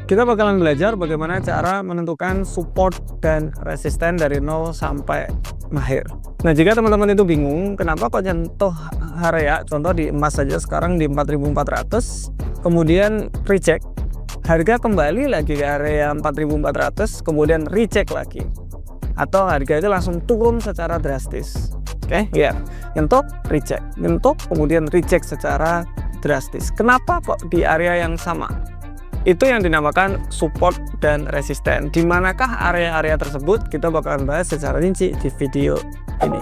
Kita bakalan belajar bagaimana cara menentukan support dan resisten dari 0 sampai mahir. Nah, jika teman-teman itu bingung kenapa kok nyentuh area, contoh di emas saja sekarang di 4.400, kemudian reject, harga kembali lagi ke area 4.400, kemudian reject lagi, atau harga itu langsung turun secara drastis. Oke, ya, nyentuh, reject, nyentuh, kemudian reject secara drastis. Kenapa kok di area yang sama? Itu yang dinamakan support dan resisten. Di manakah area-area tersebut? Kita bakalan bahas secara rinci di video ini.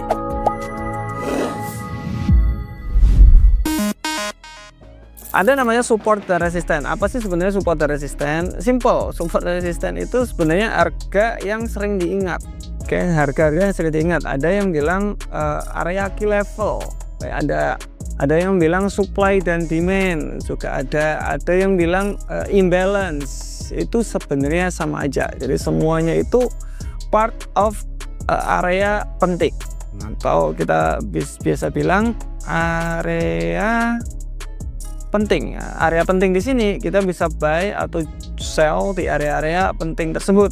Ada namanya support dan resisten. Apa sih sebenarnya support dan resisten? Simple. Support dan resisten itu sebenarnya harga yang sering diingat. Oke, harga-harga yang sering diingat. Ada yang bilang area key level. Ada yang bilang supply dan demand, juga ada yang bilang imbalance. Itu sebenarnya sama aja. Jadi semuanya itu part of area penting, atau kita biasa bilang area penting. Area penting di sini kita bisa buy atau sell di area-area penting tersebut.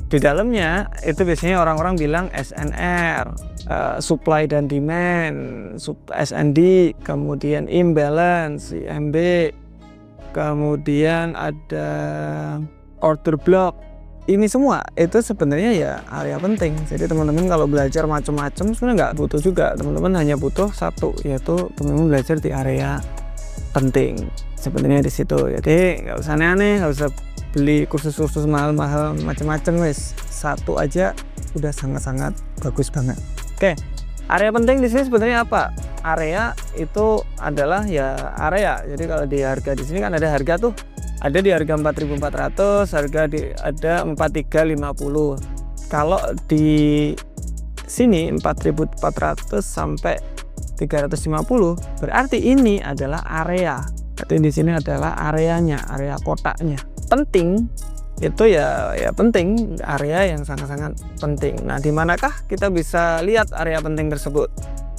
Di dalamnya itu biasanya orang-orang bilang SNR, supply dan demand, SND, kemudian imbalance, IMB, kemudian ada order block. Ini semua itu sebenarnya ya area penting. Jadi teman-teman kalau belajar macam-macam sebenarnya nggak butuh juga. Teman-teman hanya butuh satu, yaitu teman-teman belajar di area penting. Sebenarnya di situ. Jadi nggak usah aneh-aneh, nggak usah beli kursus-kursus mahal-mahal macam-macam, wes satu aja udah sangat-sangat bagus banget. Oke, area penting di sini sebenarnya apa? Area itu adalah ya area. Jadi kalau di harga di sini kan ada harga tuh, ada di harga 4.400, harga ada 4.350. Kalau di sini 4.400 sampai 350, berarti ini adalah area. Berarti di sini adalah areanya, area kotaknya. Penting itu ya penting, area yang sangat-sangat penting. Nah, di manakah kita bisa lihat area penting tersebut?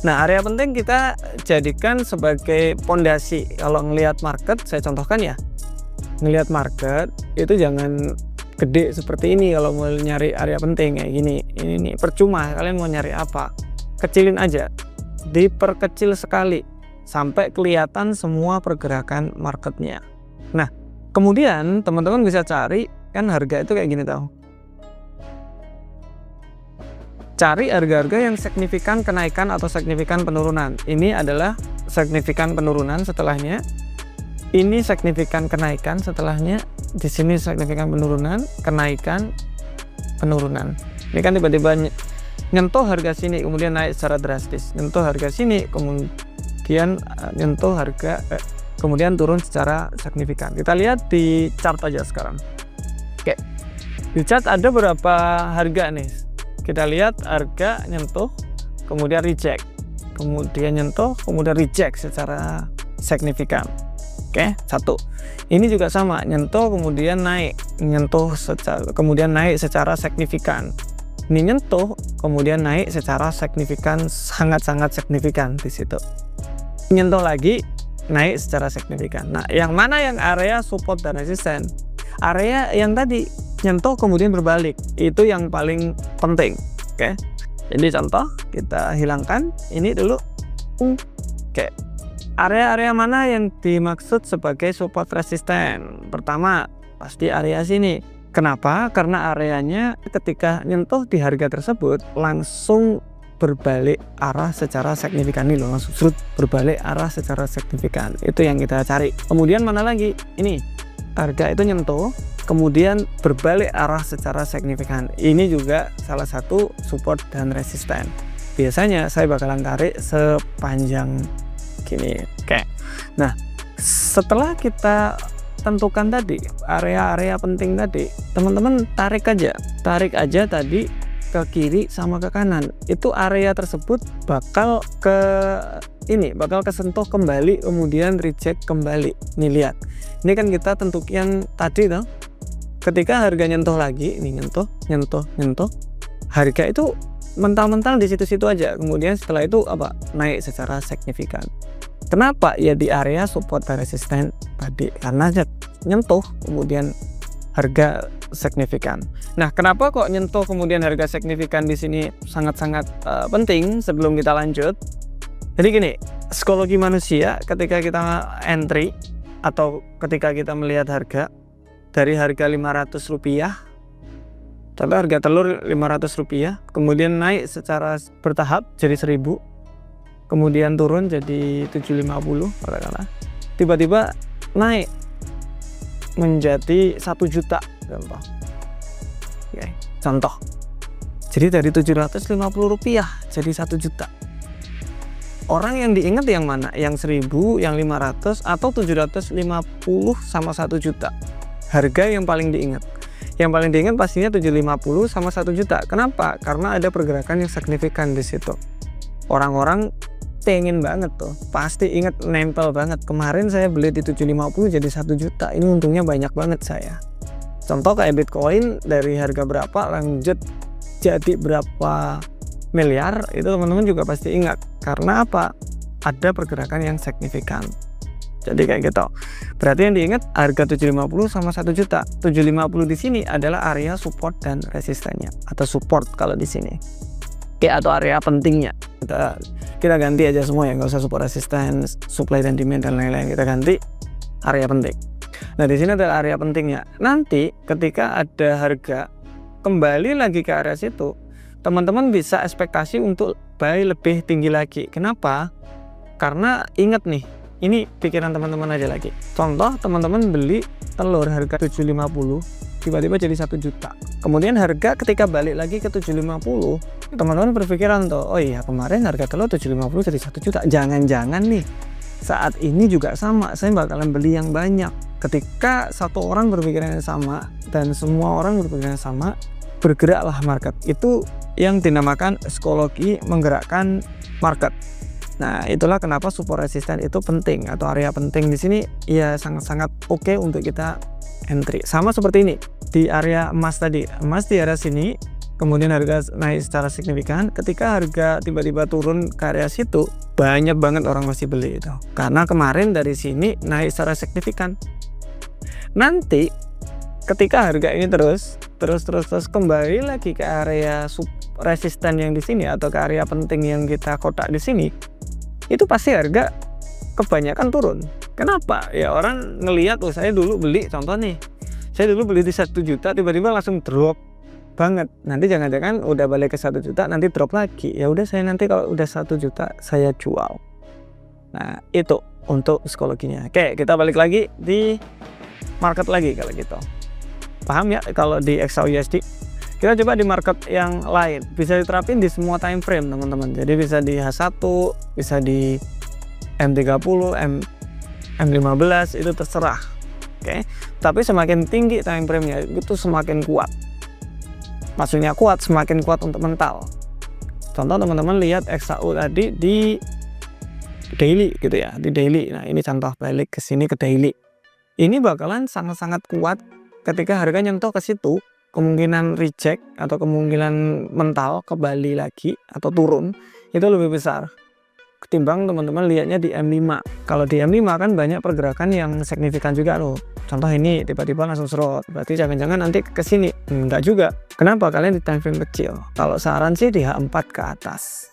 Nah, area penting kita jadikan sebagai pondasi. Kalau ngelihat market, saya contohkan ya, ngelihat market itu jangan gede seperti ini. Kalau mau nyari area penting kayak gini, ini nih percuma. Kalian mau nyari apa? Kecilin aja, diperkecil sekali sampai kelihatan semua pergerakan marketnya. Nah, kemudian teman-teman bisa cari, kan harga itu kayak gini tahu. Cari harga-harga yang signifikan kenaikan atau signifikan penurunan. Ini adalah signifikan penurunan setelahnya. Ini signifikan kenaikan setelahnya. Di sini signifikan penurunan, kenaikan, penurunan. Ini kan tiba-tiba nyentuh harga sini kemudian naik secara drastis. Nyentuh harga sini kemudian nyentuh harga kemudian turun secara signifikan. Kita lihat di chart aja sekarang. Oke, di chart ada berapa harga nih? Kita lihat harga nyentuh, kemudian reject, kemudian nyentuh, kemudian reject secara signifikan. Oke, satu. Ini juga sama, nyentuh kemudian naik, nyentuh kemudian naik secara signifikan. Ini nyentuh, kemudian naik secara signifikan, sangat-sangat signifikan di situ. Nyentuh lagi, naik secara signifikan. Nah, yang mana yang area support dan resisten? Area yang tadi nyentuh kemudian berbalik, itu yang paling penting. Oke, jadi contoh kita hilangkan ini dulu. Oke, area-area mana yang dimaksud sebagai support resisten? Pertama pasti area sini. Kenapa? Karena areanya ketika nyentuh di harga tersebut langsung berbalik arah secara signifikan. Nih loh, langsung berbalik arah secara signifikan. Itu yang kita cari. Kemudian mana lagi? Ini harga itu nyentuh kemudian berbalik arah secara signifikan. Ini juga salah satu support dan resisten. Biasanya saya bakalan tarik sepanjang gini. Oke. Nah, setelah kita tentukan tadi area-area penting tadi, teman-teman tarik aja tadi ke kiri sama ke kanan. Itu area tersebut bakal kesentuh kembali, kemudian reject kembali. Nih lihat, ini kan kita tentukan tadi toh, ketika harga nyentuh lagi, ini nyentuh, harga itu mental-mental di situ-situ aja. Kemudian setelah itu naik secara signifikan. Kenapa? Ya di area support dan resisten tadi, karena nyentuh kemudian harga signifikan. Nah, kenapa kok nyentuh kemudian harga signifikan di sini sangat-sangat penting sebelum kita lanjut? Jadi gini, psikologi manusia ketika kita entry atau ketika kita melihat harga dari harga Rp500, contoh harga telur Rp500, kemudian naik secara bertahap jadi 1.000, kemudian turun jadi 750 katakanlah, tiba-tiba naik menjadi 1 juta contoh. Oke, contoh. Jadi dari Rp750 jadi 1 juta. Orang yang diingat yang mana? Yang 1.000, yang 500, atau 750 sama 1 juta? Harga yang paling diingat. Yang paling diingat pastinya 750 sama 1 juta. Kenapa? Karena ada pergerakan yang signifikan di situ. Orang-orang pengen banget tuh, pasti inget, nempel banget. Kemarin saya beli di 750 jadi 1 juta, ini untungnya banyak banget saya. Contoh kayak Bitcoin dari harga berapa lanjut jadi berapa miliar, itu teman-teman juga pasti ingat. Karena apa? Ada pergerakan yang signifikan. Jadi kayak gitu. Berarti yang diingat harga 750 sama 1 juta. 750 di sini adalah area support dan resistennya, atau support kalau di sini. Oke, atau area pentingnya. Kita ganti aja semua ya, nggak usah support, resistance, supply dan demand dan lain-lain. Kita ganti area penting. Nah, di sini adalah area pentingnya. Nanti ketika ada harga kembali lagi ke area situ, teman-teman bisa ekspektasi untuk buy lebih tinggi lagi. Kenapa? Karena ingat nih, ini pikiran teman-teman aja lagi. Contoh, teman-teman beli telur harga 750, tiba-tiba jadi 1 juta. Kemudian harga ketika balik lagi ke 750, teman-teman berpikiran tuh, oh iya kemarin harga telur 750 jadi 1 juta. Jangan-jangan nih, saat ini juga sama, saya bakalan beli yang banyak. Ketika satu orang berpikiran yang sama dan semua orang berpikiran yang sama, bergeraklah market. Itu yang dinamakan psikologi menggerakkan market. Nah, itulah kenapa support resisten itu penting, atau area penting di sini ya sangat-sangat oke untuk kita entry. Sama seperti ini di area emas tadi. Emas di area sini, kemudian harga naik secara signifikan. Ketika harga tiba-tiba turun ke area situ, banyak banget orang masih beli itu. Karena kemarin dari sini naik secara signifikan. Nanti ketika harga ini terus kembali lagi ke area resisten yang di sini, atau ke area penting yang kita kotak di sini, itu pasti harga kebanyakan turun. Kenapa? Ya orang ngelihat, oh saya dulu beli, contoh nih, saya dulu beli di 1 juta, tiba-tiba langsung drop banget. Nanti jangan-jangan udah balik ke 1 juta, nanti drop lagi. Ya udah, saya nanti kalau udah 1 juta saya jual. Nah, itu untuk psikologinya. Oke, kita balik lagi di market lagi kalau gitu. Paham ya kalau di XAUUSD? Kita coba di market yang lain. Bisa diterapin di semua time frame, teman-teman. Jadi bisa di H1, bisa di M30, M15, itu terserah. Oke. Tapi semakin tinggi time frame-nya itu semakin kuat. Maksudnya kuat, semakin kuat untuk mental. Contoh teman-teman lihat XAU tadi di daily gitu ya, di daily. Nah, ini contoh balik ke sini ke daily. Ini bakalan sangat-sangat kuat ketika harga nyentuh ke situ. Kemungkinan reject atau kemungkinan mental kembali lagi atau turun itu lebih besar ketimbang teman-teman lihatnya di M5. Kalau di M5 kan banyak pergerakan yang signifikan juga loh. Contoh ini tiba-tiba langsung serot, berarti jangan-jangan nanti ke sini. Enggak juga. Kenapa? Kalian di time frame kecil. Kalau saran sih di H4 ke atas.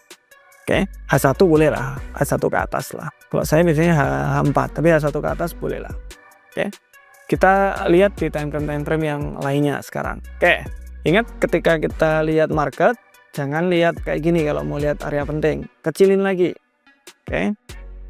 Oke, H1 boleh lah, H1 ke atas lah. Kalau saya biasanya H4, tapi H1 ke atas boleh lah. Oke. Kita lihat di time frame yang lainnya sekarang. Oke, ingat ketika kita lihat market, jangan lihat kayak gini kalau mau lihat area penting. Kecilin lagi. Oke,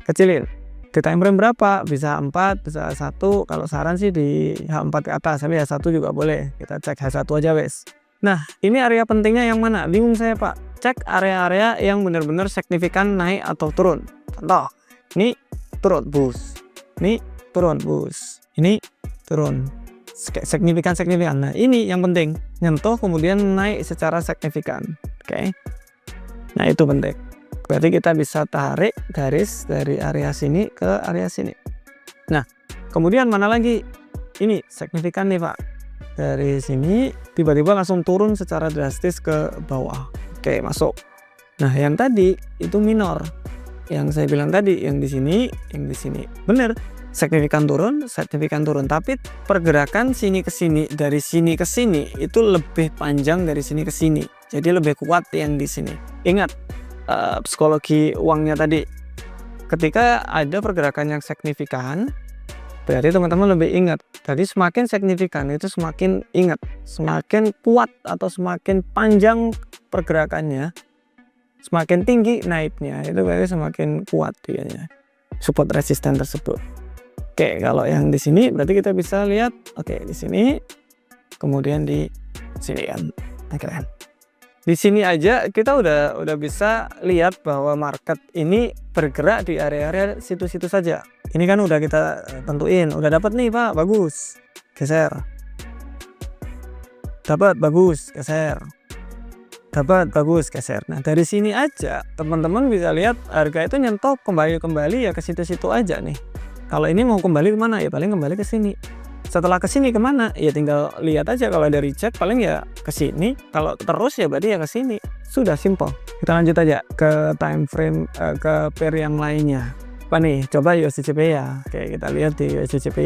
kecilin. Di time frame berapa? Bisa H4, bisa H1. Kalau saran sih di H4 ke atas, tapi H1 juga boleh. Kita cek H1 aja wes. Nah, ini area pentingnya yang mana? Bingung saya, Pak. Cek area-area yang benar-benar signifikan naik atau turun. Contoh, ini turun bus. Ini turun bus. Ini turun signifikan. Nah, ini yang penting, nyentuh kemudian naik secara signifikan. Oke. Nah, itu penting. Berarti kita bisa tarik garis dari area sini ke area sini. Nah, kemudian mana lagi? Ini signifikan nih, Pak. Dari sini tiba-tiba langsung turun secara drastis ke bawah. Oke, masuk. Nah, yang tadi itu minor. Yang saya bilang tadi, yang di sini, yang di sini. Bener. signifikan turun, tapi pergerakan sini ke sini, dari sini ke sini itu lebih panjang dari sini ke sini, jadi lebih kuat yang di sini. Ingat psikologi uangnya tadi, ketika ada pergerakan yang signifikan berarti teman-teman lebih ingat. Jadi semakin signifikan itu semakin ingat, semakin kuat atau semakin panjang pergerakannya, semakin tinggi naiknya, itu berarti semakin kuat dianya support resisten tersebut. Oke, kalau yang di sini berarti kita bisa lihat, oke di sini, kemudian di sini kan, keren. Di sini aja kita udah bisa lihat bahwa market ini bergerak di area-area situ-situ saja. Ini kan udah kita tentuin, udah dapat nih Pak, bagus, geser. Dapat, bagus, geser. Dapat, bagus, geser. Nah dari sini aja teman-teman bisa lihat harga itu nyentuh kembali ya ke situ-situ aja nih. Kalau ini mau kembali kemana ya paling kembali ke sini. Setelah ke sini kemana ya tinggal lihat aja, kalau ada reject paling ya ke sini, kalau terus ya berarti ya ke sini. Sudah simple. Kita lanjut aja ke time frame, ke pair yang lainnya. Apa nih? Coba USDCP ya. Oke, kita lihat di USDCP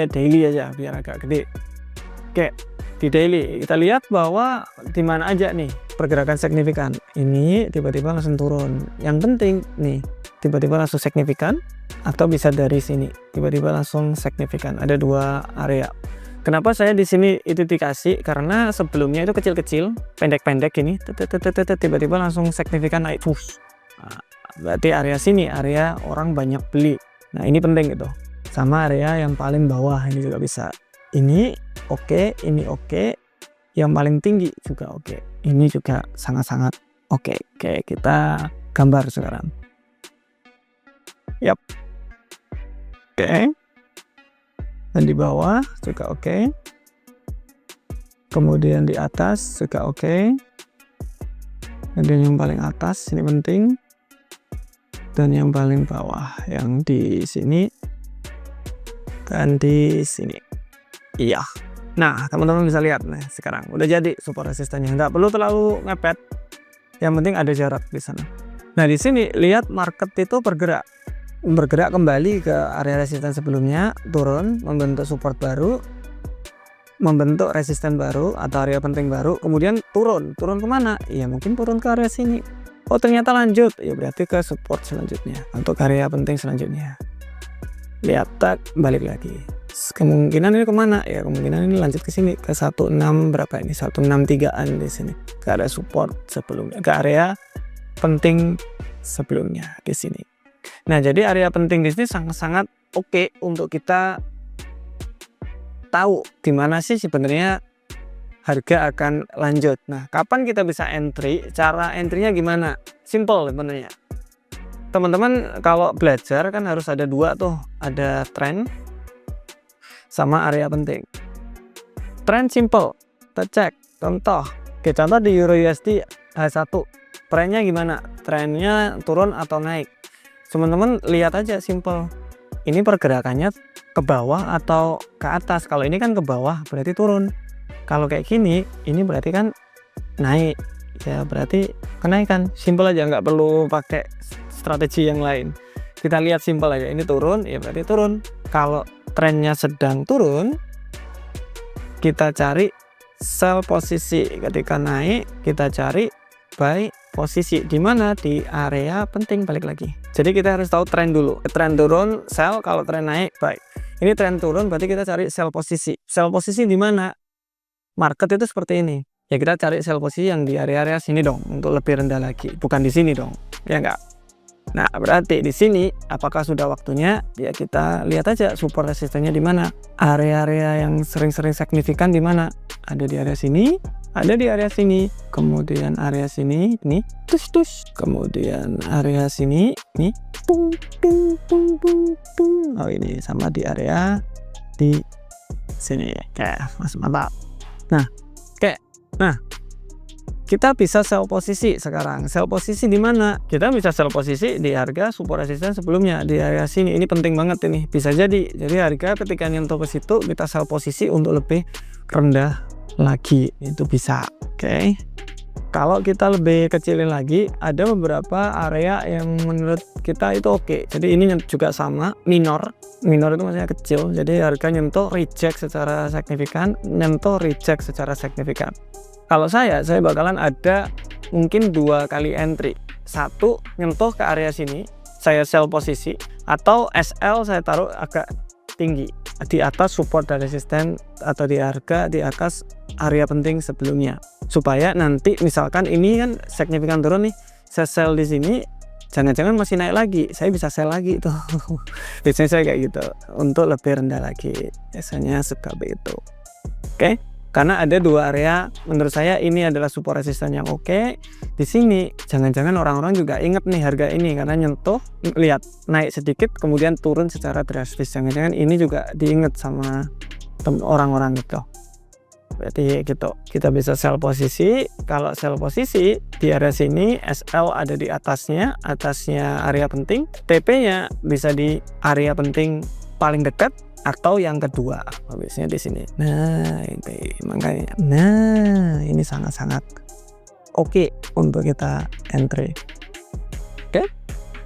daily aja biar agak gede. Oke, di daily kita lihat bahwa di mana aja nih pergerakan signifikan. Ini tiba-tiba langsung turun. Yang penting nih tiba-tiba langsung signifikan, atau bisa dari sini tiba-tiba langsung signifikan. Ada dua area. Kenapa saya di sini itu dikasih? Karena sebelumnya itu kecil-kecil, pendek-pendek ini, tiba-tiba langsung signifikan naik. Nah, berarti area sini area orang banyak beli. Nah ini penting gitu. Sama area yang paling bawah ini juga bisa. Ini oke, ini oke. Yang paling tinggi juga oke. Ini juga sangat-sangat oke. Oke, kita gambar sekarang. Yap. Oke. Dan di bawah juga oke. Kemudian di atas juga oke. Dan yang paling atas ini penting. Dan yang paling bawah yang di sini dan di sini. Iya. Nah, teman-teman bisa lihat nih sekarang udah jadi support resistannya. Nggak perlu terlalu ngepet. Yang penting ada jarak di sana. Nah, di sini lihat market itu bergerak kembali ke area resisten sebelumnya, turun, membentuk support baru, membentuk resisten baru atau area penting baru, kemudian turun kemana? Ya mungkin turun ke area sini. Oh ternyata lanjut, ya berarti ke support selanjutnya untuk area penting selanjutnya. Lihat, tak balik lagi. Kemungkinan ini kemana? Ya kemungkinan ini lanjut ke sini ke 16 berapa ini? 163an di sini. Ke area support sebelumnya, ke area penting sebelumnya di sini. Nah, jadi area penting di sini sangat-sangat oke untuk kita tahu di mana sih sebenarnya harga akan lanjut. Nah, kapan kita bisa entry? Cara entry-nya gimana? Simple sebenarnya. Teman-teman kalau belajar kan harus ada dua tuh, ada trend sama area penting. Trend simple, kita cek. Contoh, contoh di Euro USD H1. Trennya gimana? Trennya turun atau naik? Teman-teman lihat aja simple. Ini pergerakannya ke bawah atau ke atas. Kalau ini kan ke bawah berarti turun. Kalau kayak gini, ini berarti kan naik. Ya berarti kenaikan. Simple aja, nggak perlu pakai strategi yang lain. Kita lihat simple aja. Ini turun, ya berarti turun. Kalau trennya sedang turun, kita cari sell posisi. Ketika naik, kita cari buy posisi. Di mana? Di area penting, balik lagi. Jadi kita harus tahu tren dulu. Tren turun, sell. Kalau tren naik, buy. Ini tren turun, berarti kita cari sell posisi. Sell posisi di mana? Market itu seperti ini. Ya kita cari sell posisi yang di area-area sini dong, untuk lebih rendah lagi. Bukan di sini dong, ya enggak? Nah, berarti di sini apakah sudah waktunya? Ya kita lihat aja support resistennya di mana. Area-area yang sering-sering signifikan di mana? Ada di area sini, ada di area sini, kemudian area sini, nih, tus. Kemudian area sini, nih, pung. Oh ini sama di area di sini, kayak mas mantap. Nah, kita bisa sell posisi sekarang. Sell posisi di mana? Kita bisa sell posisi di harga support resisten sebelumnya di area sini. Ini penting banget ini. Bisa jadi harga ketika nyentuh ke situ kita sell posisi untuk lebih rendah lagi. Itu bisa. Oke. Kalau kita lebih kecilin lagi, ada beberapa area yang menurut kita itu oke. Jadi ini juga sama, minor itu maksudnya kecil, jadi harga nyentuh reject secara signifikan, Kalau saya bakalan ada mungkin 2 kali entry. Satu, nyentuh ke area sini, saya sell posisi, atau SL saya taruh agak tinggi di atas support dan resisten atau di harga di atas area penting sebelumnya, supaya nanti misalkan ini kan signifikan turun nih, saya sell di sini, jangan-jangan masih naik lagi, saya bisa sell lagi tuh. Biasanya saya kayak gitu untuk lebih rendah lagi, biasanya suka begitu. Oke. Karena ada 2 area menurut saya ini adalah support resisten yang oke. Di sini jangan-jangan orang-orang juga inget nih harga ini karena nyentuh, lihat naik sedikit kemudian turun secara drastis. Jangan-jangan ini juga diinget sama orang-orang gitu. Berarti gitu, kita bisa sell posisi. Kalau sell posisi di area sini, SL ada di atasnya area penting, TP-nya bisa di area penting paling dekat atau yang kedua, biasanya di sini. Nah, ini makanya. Nah, ini sangat-sangat oke untuk kita entry. Oke.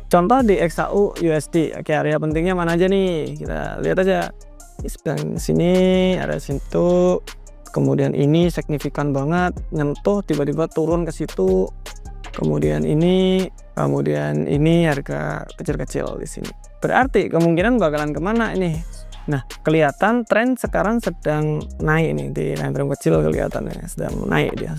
Contoh di XAU USD. Oke, area pentingnya mana aja nih? Kita lihat aja. Di sebelah sini, ada situ. Kemudian ini signifikan banget, nyentuh tiba-tiba turun ke situ. Kemudian ini harga kecil-kecil di sini. Berarti kemungkinan bakalan kemana ini? Nah, kelihatan tren sekarang sedang naik nih, di time frame kecil kelihatannya sedang naik dia.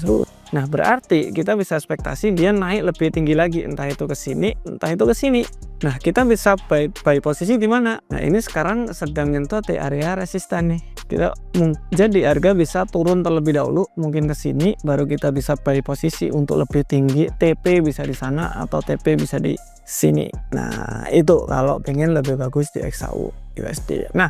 Nah, berarti kita bisa ekspektasi dia naik lebih tinggi lagi, entah itu ke sini, entah itu ke sini. Nah, kita bisa buy posisi di mana? Nah, ini sekarang sedang nyentuh di area resisten nih. Jadi harga bisa turun terlebih dahulu, mungkin ke sini, baru kita bisa buy posisi untuk lebih tinggi. TP bisa di sana atau TP bisa di sini. Nah, itu kalau pengen lebih bagus di XAU USD. Nah,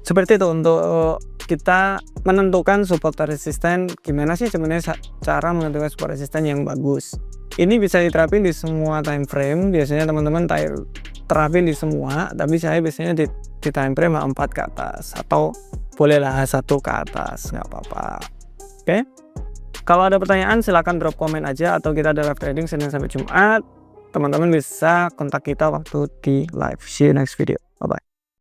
seperti itu untuk kita menentukan support resisten. Gimana sih sebenarnya cara menentukan support resisten yang bagus? Ini bisa diterapin di semua time frame. Biasanya teman-teman terapin di semua, tapi saya biasanya di time frame 4 ke atas, atau bolehlah 1 ke atas, nggak apa-apa. Oke. Kalau ada pertanyaan silahkan drop komen aja, atau kita ada live trading Senin sampai Jumat. Teman-teman bisa kontak kita waktu di live. See you next video. Bye bye.